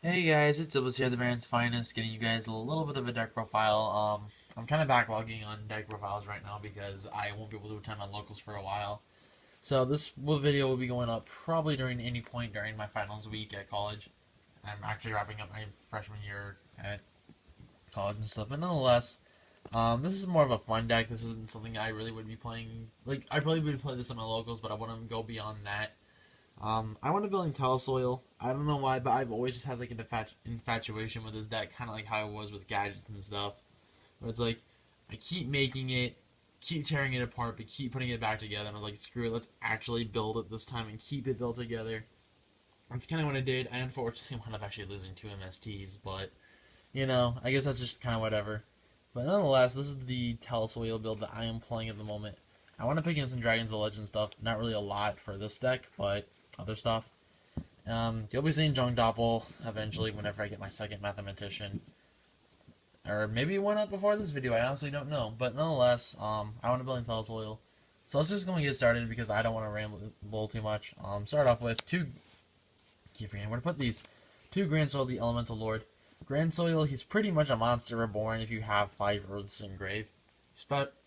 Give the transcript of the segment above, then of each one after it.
Hey guys, it's Iblis here, the Baron's Finest, getting you guys a little bit of a deck profile. I'm kind of backlogging on deck profiles right now because I won't be able to attend my locals for a while. So this video will be going up probably during any point during my finals week at college. I'm actually wrapping up my freshman year at college and stuff, but nonetheless, this is more of a fun deck. This isn't something I really would be playing. Like, I probably would play this at my locals, but I wouldn't go beyond that. I want to build in Tele-Soil. I don't know why, but I've always just had like an infatuation with this deck, kind of like how I was with gadgets and stuff. But it's like, I keep making it, keep tearing it apart, but keep putting it back together. And I was like, screw it, let's actually build it this time and keep it built together. That's kind of what I did. I unfortunately wound up actually losing 2 MSTs, but, you know, I guess that's just kind of whatever. But nonetheless, this is the Tele-Soil build that I am playing at the moment. I want to pick in some Dragons of Legend stuff. Not really a lot for this deck, but other stuff. You'll be seeing Jung Doppel eventually whenever I get my second Mathematician. Or maybe one up before this video, I honestly don't know. But nonetheless, I want to build in Tele-Soil. So let's just go and get started because I don't want to ramble too much. Start off with keep forgetting where to put these. 2 Grand Soil, the Elemental Lord. Grand Soil, he's pretty much a Monster Reborn if you have 5 Earths in grave.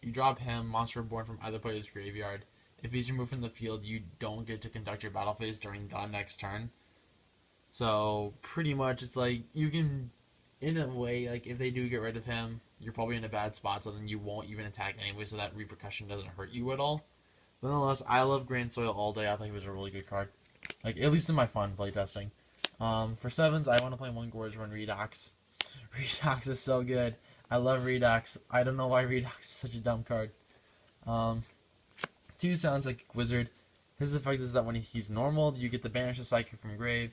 You drop him, Monster Reborn from either player's graveyard. If he's removed from the field, you don't get to conduct your battle phase during the next turn. So, pretty much, it's like, you can, in a way, like, if they do get rid of him, you're probably in a bad spot, so then you won't even attack anyway, so that repercussion doesn't hurt you at all. But nonetheless, I love Grand Soil all day. I thought he was a really good card. Like, at least in my fun playtesting. For 7s, I want to play 1 Gorge Run Redox. Redox is so good. I love Redox. I don't know why Redox is such a dumb card. 2 Sound Psychic Wizard. His effect is that when he's normal, you get to banish a Psychic from grave.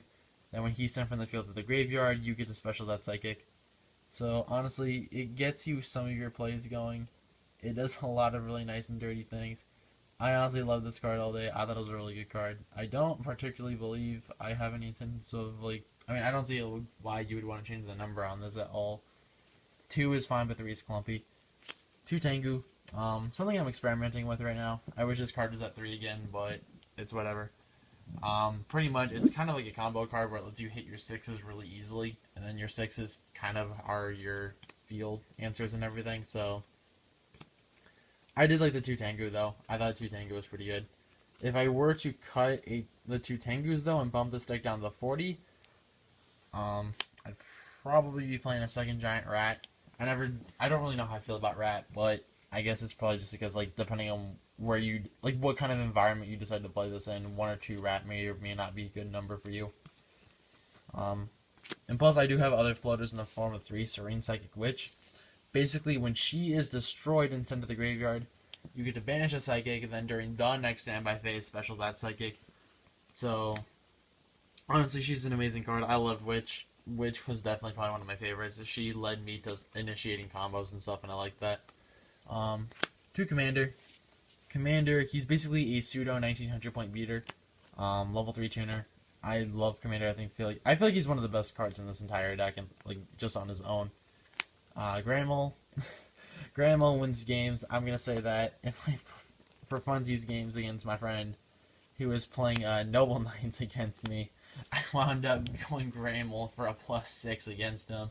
Then when he's sent from the field to the graveyard, you get to special that Psychic. So honestly, it gets you some of your plays going. It does a lot of really nice and dirty things. I honestly love this card all day. I thought it was a really good card. I don't particularly believe I have any intentions of, like, I don't see why you would want to change the number on this at all. 2 is fine, but 3 is clumpy. 2 Tengu. Something I'm experimenting with right now. I wish this card was at 3 again, but it's whatever. Pretty much, it's kind of like a combo card where it lets you hit your 6s really easily, and then your 6s kind of are your field answers and everything, so I did like the 2 Tengu, though. I thought 2 Tengu was pretty good. If I were to cut the 2 Tengus, though, and bump this deck down to 40, I'd probably be playing a 2nd Giant Rat. I don't really know how I feel about Rat, but I guess it's probably just because, like, depending on where what kind of environment you decide to play this in, 1 or 2 Rat may or may not be a good number for you. And plus, I do have other floaters in the form of 3 Serene Psychic Witch. Basically, when she is destroyed and sent to the graveyard, you get to banish a Psychic, and then during the next standby phase, special that Psychic. So, honestly, she's an amazing card. I loved Witch. Witch was definitely probably one of my favorites. She led me to initiating combos and stuff, and I like that. 2 Commander. Commander, he's basically a pseudo 1900 point beater. Level 3 tuner. I love Commander. I feel like he's one of the best cards in this entire deck, and like just on his own. Granmole. Granmole wins games. I'm gonna say that if I for funsies games against my friend who was playing Noble Knights against me, I wound up going Granmole for a +6 against him,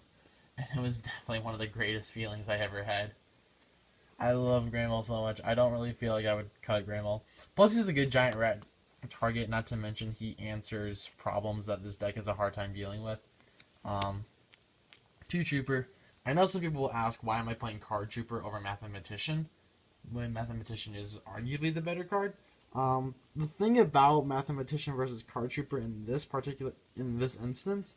and it was definitely one of the greatest feelings I ever had. I love Granmole so much. I don't really feel like I would cut Granmole. Plus, he's a good Giant Rat target, not to mention he answers problems that this deck has a hard time dealing with. 2 Trooper. I know some people will ask, why am I playing Card Trooper over Mathematician, when Mathematician is arguably the better card? The thing about Mathematician versus Card Trooper in this instance,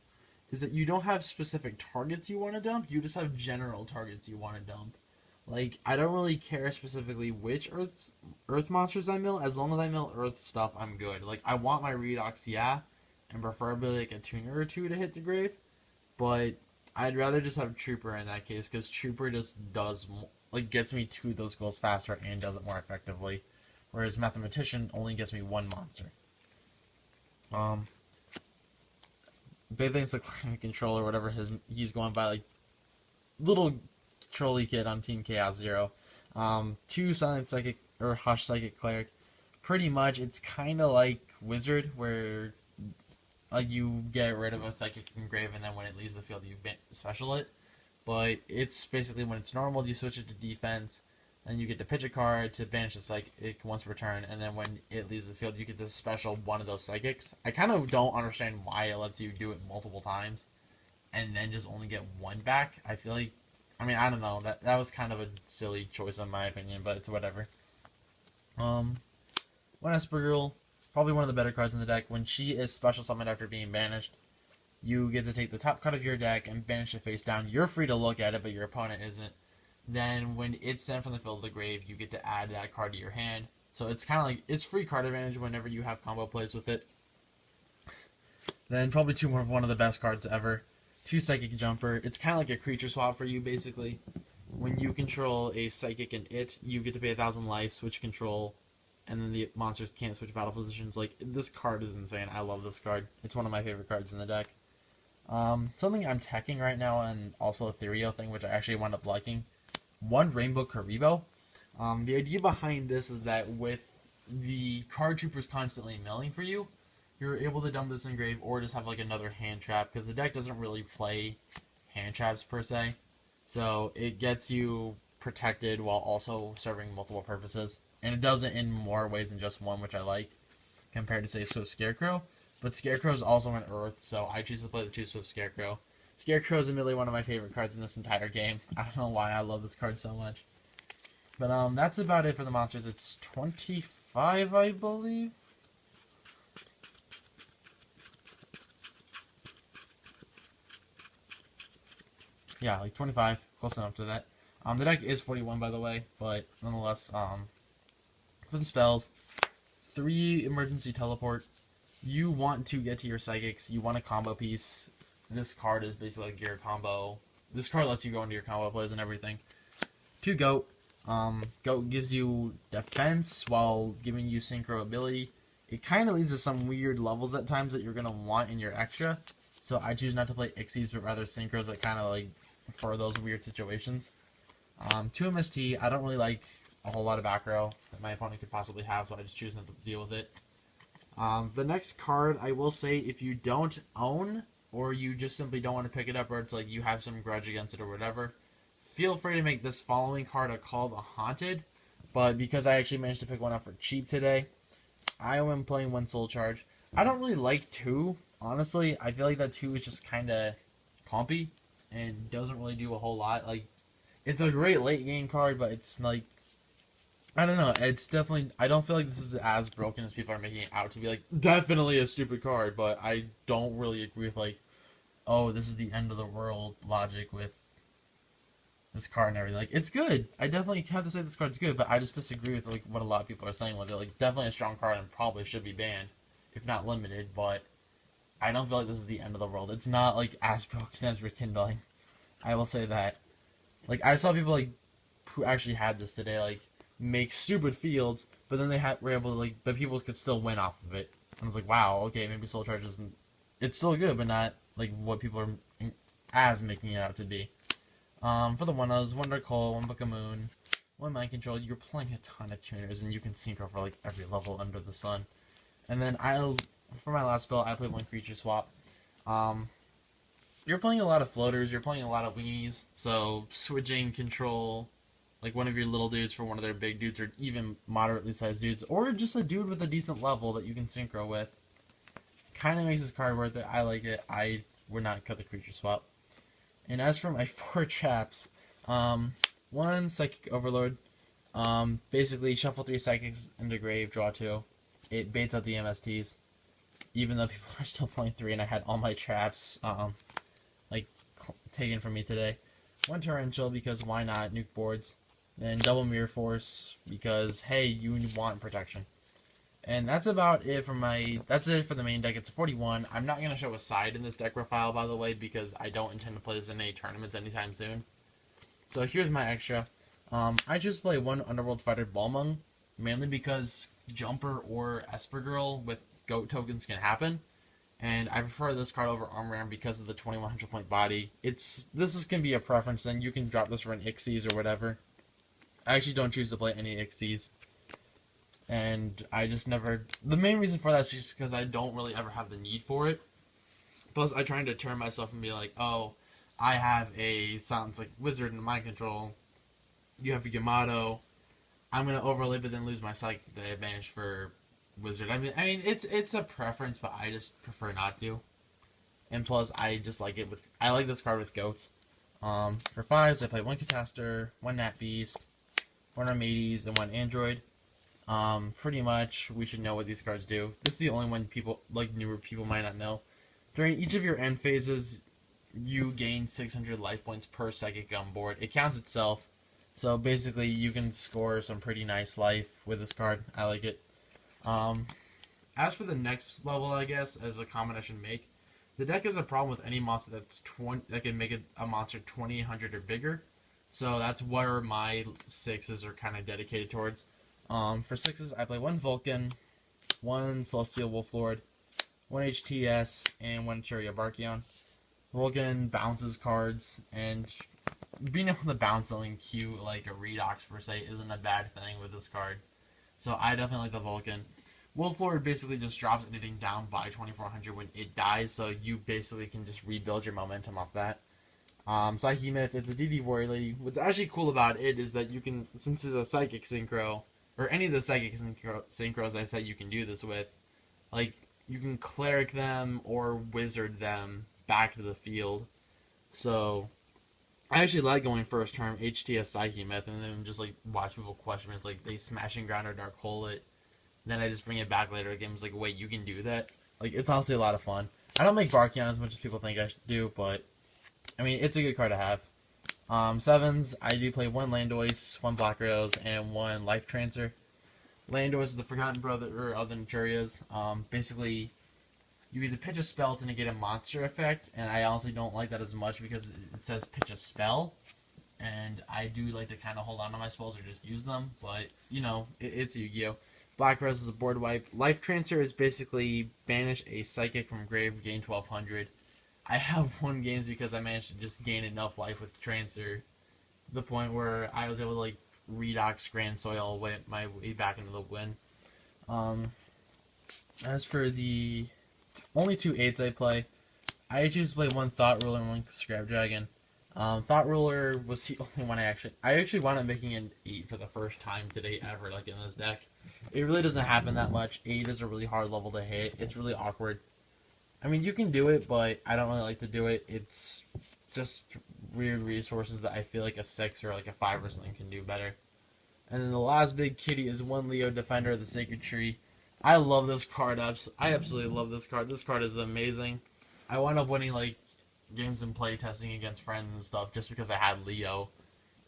is that you don't have specific targets you want to dump, you just have general targets you want to dump. Like, I don't really care specifically which Earth monsters I mill. As long as I mill Earth stuff, I'm good. Like, I want my Redox, yeah, and preferably like a tuner or 2 to hit the grave. But I'd rather just have Trooper in that case, because Trooper just gets me to those goals faster and does it more effectively. Whereas Mathematician only gets me 1 monster. Big things like Climate Control or whatever he's going by, like, little trolley kid on Team Chaos Zero. 2 Silent Psychic or Hush Psychic Cleric. Pretty much, it's kind of like Wizard, where like you get rid of a psychic engrave, and then when it leaves the field, you special it. But it's basically when it's normal, you switch it to defense, and you get to pitch a card to banish a psychic once per turn, and then when it leaves the field, you get to special one of those psychics. I kind of don't understand why it lets you do it multiple times, and then just only get one back. I feel like, I mean, I don't know, that was kind of a silly choice in my opinion, but it's whatever. One Espergirl, probably one of the better cards in the deck. When she is special summoned after being banished, you get to take the top card of your deck and banish it face down. You're free to look at it, but your opponent isn't. Then when it's sent from the field to the grave, you get to add that card to your hand. So it's kind of like, it's free card advantage whenever you have combo plays with it. Then probably one of the best cards ever. 2 Psychic Jumper. It's kind of like a creature swap for you, basically. When you control a Psychic and you get to pay 1,000 life, switch control, and then the monsters can't switch battle positions. Like, this card is insane. I love this card. It's one of my favorite cards in the deck. Something I'm teching right now, and also a Ethereal thing, which I actually wound up liking. 1 Rainbow Karibo. The idea behind this is that with the card troopers constantly milling for you, you're able to dump this engrave or just have like another hand trap, because the deck doesn't really play hand traps per se. So it gets you protected while also serving multiple purposes. And it does it in more ways than just one, which I like, compared to, say, Swift Scarecrow. But Scarecrow is also an Earth, so I choose to play the 2 Swift Scarecrow. Scarecrow is admittedly one of my favorite cards in this entire game. I don't know why I love this card so much. But that's about it for the monsters. It's 25, I believe. Yeah, like 25. Close enough to that. The deck is 41, by the way, but nonetheless, for the spells, 3 Emergency Teleport. You want to get to your Psychics. You want a combo piece. This card is basically like your combo. This card lets you go into your combo plays and everything. 2 Goat. Goat gives you defense while giving you synchro ability. It kind of leads to some weird levels at times that you're going to want in your extra. So I choose not to play Ixies, but rather synchros that kind of like for those weird situations. 2 MST. I don't really like a whole lot of back row that my opponent could possibly have, so I just choose not to deal with it. The next card, I will say, if you don't own, or you just simply don't want to pick it up, or it's like you have some grudge against it or whatever, feel free to make this following card a Call the Haunted. But because I actually managed to pick one up for cheap today, I am playing 1 Soul Charge. I don't really like 2, honestly. I feel like that 2 is just kind of clumpy and doesn't really do a whole lot. Like, it's a great late game card, but it's like, I don't know. It's definitely, I don't feel like this is as broken as people are making it out to be. Like, definitely a stupid card, but I don't really agree with like, oh, this is the end of the world logic with this card and everything. Like, it's good. I definitely have to say this card's good, but I just disagree with like what a lot of people are saying with it. Like, definitely a strong card and probably should be banned, if not limited, but I don't feel like this is the end of the world. It's not like as broken as Rekindling. I will say that. Like, I saw people like who actually had this today, like, make stupid fields, but then they were able to, like, but people could still win off of it. And I was like, wow, okay, maybe Soul Charge isn't, it's still good, but not, like, what people are as making it out to be. For the 1-0s, 1 Dark Hole, 1 Book of Moon, 1 Mind Control, you're playing a ton of tuners, and you can synchro for, like, every level under the sun. And then for my last spell, I played 1 Creature Swap. You're playing a lot of floaters, you're playing a lot of weenies, so switching control, like one of your little dudes for one of their big dudes, or even moderately sized dudes, or just a dude with a decent level that you can synchro with, kind of makes this card worth it. I like it. I would not cut the Creature Swap. And as for my 4 traps, 1 Psychic Overload, basically shuffle 3 Psychics into grave, draw 2. It baits out the MSTs, even though people are still playing 3, and I had all my traps taken from me today. 1 Torrential, because why not, nuke boards. Then double Mirror Force, because hey, you want protection. And that's about it for that's it for the main deck. It's 41. I'm not going to show a side in this deck profile, by the way, because I don't intend to play this in any tournaments anytime soon. So here's my extra. I just play 1 Underworld Fighter Balmung, mainly because Jumper or Espergirl with Goat tokens can happen. And I prefer this card over Armor Ram because of the 2100 point body. This can be a preference, then you can drop this for an Ixies or whatever. I actually don't choose to play any Ixies. And I just never... The main reason for that is just because I don't really ever have the need for it. Plus, I try to deter myself and be like, oh, I have a Silence like Wizard in my control. You have a Yamato. I'm gonna overlay, but then lose my psychic the advantage for Wizard. I mean, it's a preference, but I just prefer not to. And plus, I just like it with I like this card with goats. For fives, I play one Catastor, one Nat Beast, one Armades, and one Android. Pretty much, we should know what these cards do. This is the only one people like newer people might not know. During each of your end phases, you gain 600 life points per psychic on board. It counts itself. So basically, you can score some pretty nice life with this card. I like it. As for the next level, I guess, as a comment I should make, the deck has a problem with any monster that can make a monster 2000 or bigger. So that's where my sixes are kind of dedicated towards. For sixes, I play one Vulcan, one Celestial Wolflord, one HTS, and one Cheria Barkion. Vulcan bounces cards, and being able to bounce something cute like a Redox per se isn't a bad thing with this card. So I definitely like the Vulcan. Wolflord basically just drops anything down by 2400 when it dies, so you basically can just rebuild your momentum off that. Psyche Myth, it's a DD Warrior Lady. What's actually cool about it is that you can, since it's a Psychic Synchro, or any of the Psychic Synchros I said you can do this with, like, you can Cleric them or Wizard them back to the field. So, I actually like going first turn HTS Psyche Myth and then just, like, watch people question me. It's like, they Smashing Ground or Dark Hole it. Then I just bring it back later. The game's like, wait, you can do that? Like, it's honestly a lot of fun. I don't make Barkion as much as people think I should do, but, I mean, it's a good card to have. Sevens, I do play one Landoise, one Black Rose, and one Life Transfer. Landoise is the Forgotten Brother of the Naturias. Basically, you either pitch a spell to negate a monster effect, and I honestly don't like that as much because it says pitch a spell, and I do like to kind of hold on to my spells or just use them, but, you know, it's Yu-Gi-Oh! Black Rose is a board wipe. Life Transfer is basically banish a Psychic from grave, gain 1200. I have won games because I managed to just gain enough life with Transfer, to the point where I was able to, like, Redox Grand Soil my way back into the win. As for the only two 8s I play, I choose to play one Thought Ruler and one Scrap Dragon. Thought Ruler was the only one I actually wound up making an 8 for the first time today ever, like, in this deck. It really doesn't happen that much. 8 is a really hard level to hit. It's really awkward. I mean, you can do it, but I don't really like to do it. It's just weird resources that I feel like a 6 or like a 5 or something can do better. And then the last big kitty is one Leo Defender of the Sacred Tree. I love this card. I absolutely love this card. This card is amazing. I wound up winning, like, games and play testing against friends and stuff just because I had Leo.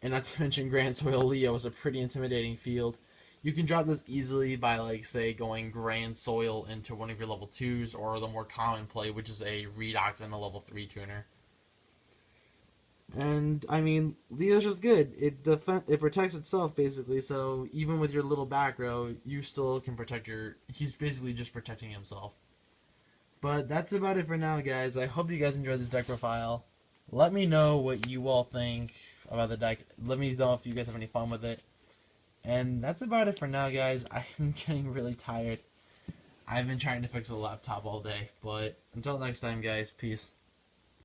And not to mention Grand Soil Leo is a pretty intimidating field. You can drop this easily by, like, say, going Grand Soil into one of your level 2s, or the more common play, which is a Redox and a level 3 tuner. And, I mean, Leo's just good. It protects itself, basically, so even with your little back row, you still can protect he's basically just protecting himself. But that's about it for now, guys. I hope you guys enjoyed this deck profile. Let me know what you all think about the deck. Let me know if you guys have any fun with it. And that's about it for now, guys. I'm getting really tired. I've been trying to fix the laptop all day. But until next time, guys, peace.